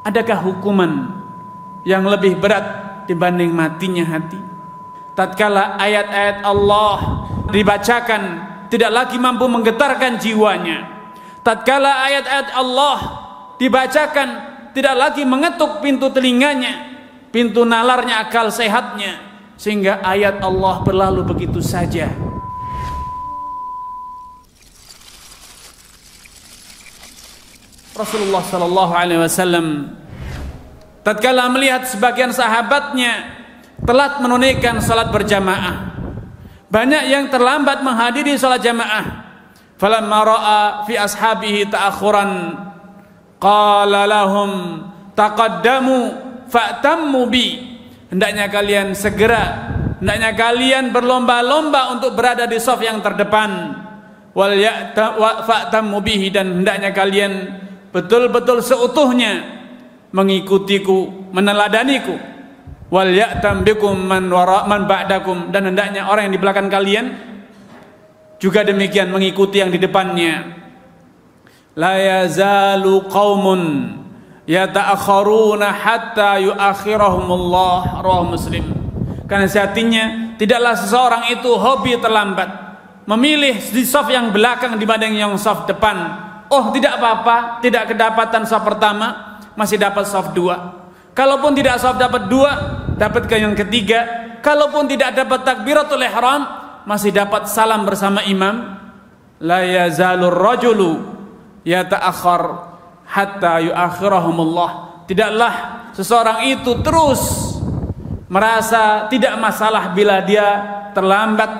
Adakah hukuman yang lebih berat dibanding matinya hati? Tatkala ayat-ayat Allah dibacakan tidak lagi mampu menggetarkan jiwanya. Tatkala ayat-ayat Allah dibacakan tidak lagi mengetuk pintu telinganya, pintu nalarnya, akal sehatnya, sehingga ayat Allah berlalu begitu saja. Rasulullah sallallahu alaihi wasallam tatkala melihat sebagian sahabatnya telat menunaikan salat berjamaah, banyak yang terlambat menghadiri salat jamaah, falamma ra'a fi ashabihi ta'akhuran qala lahum taqaddamu fa'tammu bi, hendaknya kalian segera, hendaknya kalian berlomba-lomba untuk berada di shaf yang terdepan, wal fa'tammu bihi, dan hendaknya kalian betul-betul seutuhnya mengikutiku, meneladaniku, wal ya'tam bikum man ba'dakum, dan hendaknya orang yang di belakang kalian juga demikian mengikuti yang di depannya. La yazalu qaumun yata'akharuna hatta yuakhirahumullah, rawahu Muslim. Karena sejatinya tidaklah seseorang itu hobi terlambat, memilih di shaf yang belakang dibanding yang shaf depan. Oh, tidak apa-apa, tidak kedapatan shaf pertama, masih dapat shaf 2. Kalaupun tidak shaf dapat 2, dapat ke yang ketiga. Kalaupun tidak dapat takbiratul ihram, masih dapat salam bersama imam. La yazalur rajulu yata'akhir hatta yuakhirahumullah. Tidaklah seseorang itu terus merasa tidak masalah bila dia terlambat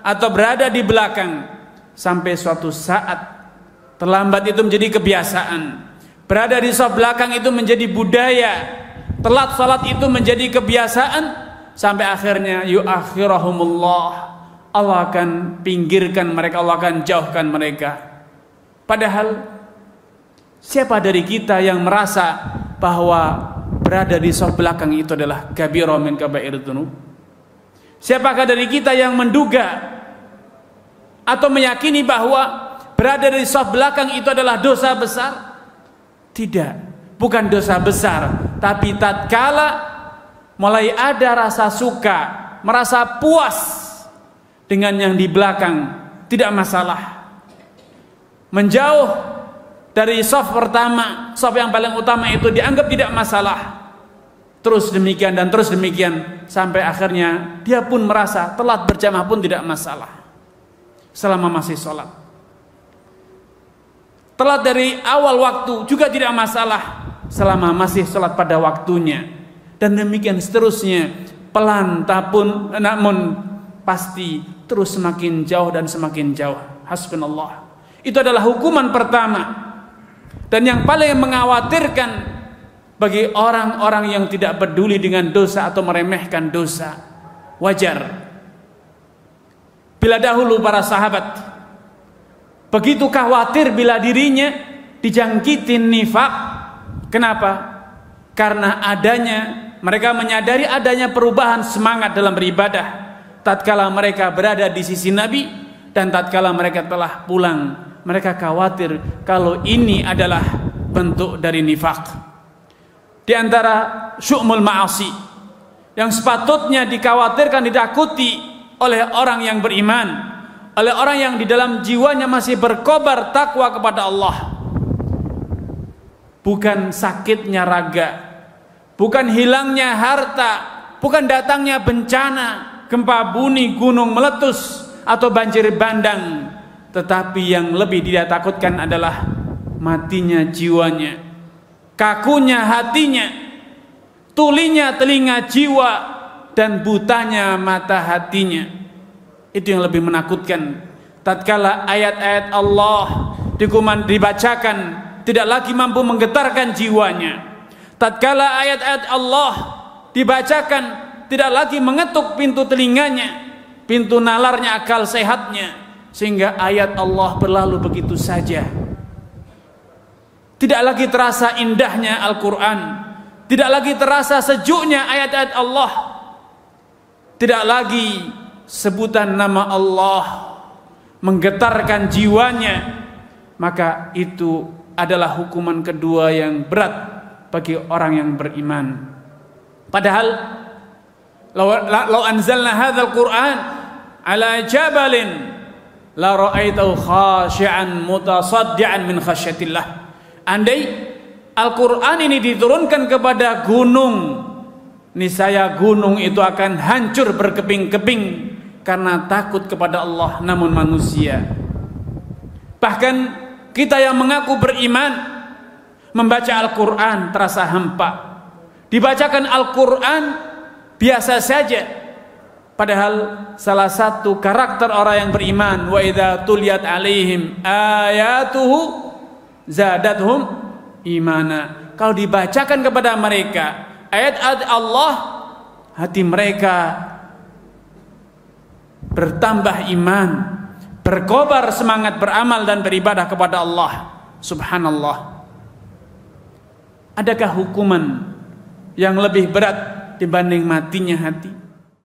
atau berada di belakang, sampai suatu saat terlambat itu menjadi kebiasaan, berada di shaf belakang itu menjadi budaya, telat salat itu menjadi kebiasaan, sampai akhirnya yuakhirahumullah, Allah akan pinggirkan mereka, Allah akan jauhkan mereka. Padahal siapa dari kita yang merasa bahwa berada di shaf belakang itu adalah kabirah min kabairid dzunub? Siapakah dari kita yang menduga atau meyakini bahwa berada di shaf belakang itu adalah dosa besar? Tidak, bukan dosa besar, tapi tatkala mulai ada rasa suka, merasa puas dengan yang di belakang, tidak masalah. Menjauh dari shaf pertama, shaf yang paling utama itu dianggap tidak masalah. Terus demikian dan terus demikian, sampai akhirnya dia pun merasa telat berjamaah pun tidak masalah selama masih sholat. Telat dari awal waktu juga tidak masalah selama masih sholat pada waktunya, dan demikian seterusnya. Pelan namun pasti terus semakin jauh dan semakin jauh. Hasbunallah. Itu adalah hukuman pertama, dan yang paling mengkhawatirkan bagi orang-orang yang tidak peduli dengan dosa atau meremehkan dosa. Wajar bila dahulu para sahabat begitu khawatir bila dirinya dijangkitin nifak. Kenapa? Karena mereka menyadari adanya perubahan semangat dalam beribadah tatkala mereka berada di sisi Nabi, dan tatkala mereka telah pulang, mereka khawatir kalau ini adalah bentuk dari nifak. Di antara syu'mul ma'asi yang sepatutnya dikhawatirkan, ditakuti oleh orang yang beriman, oleh orang yang di dalam jiwanya masih berkobar takwa kepada Allah, bukan sakitnya raga, bukan hilangnya harta, bukan datangnya bencana, gempa bumi, gunung meletus, atau banjir bandang, tetapi yang lebih dia takutkan adalah matinya jiwanya, kakunya hatinya, tulinya telinga jiwa, dan butanya mata hatinya. Itu yang lebih menakutkan. Tatkala ayat-ayat Allah dibacakan tidak lagi mampu menggetarkan jiwanya. Tatkala ayat-ayat Allah dibacakan tidak lagi mengetuk pintu telinganya, pintu nalarnya, akal sehatnya, sehingga ayat Allah berlalu begitu saja. Tidak lagi terasa indahnya Al-Quran, tidak lagi terasa sejuknya ayat-ayat Allah, tidak lagi sebutan nama Allah menggetarkan jiwanya. Maka itu adalah hukuman kedua yang berat bagi orang yang beriman. Padahal law anzalna hadzal Qur'an ala jabalin la ra'aitahu khashi'an mutasaddian min khasyatillah. Andai Al-Qur'an ini diturunkan kepada gunung, niscaya gunung itu akan hancur berkeping-keping karena takut kepada Allah. Namun manusia, bahkan kita yang mengaku beriman, membaca Al-Qur'an terasa hampa. Dibacakan Al-Qur'an biasa saja. Padahal salah satu karakter orang yang beriman, wa idza tuliyat alaihim ayatuhu zadatuhum imana. Kalau dibacakan kepada mereka ayat-ayat Allah, hati mereka bertambah iman, berkobar semangat beramal dan beribadah kepada Allah. Subhanallah. Adakah hukuman yang lebih berat dibanding matinya hati?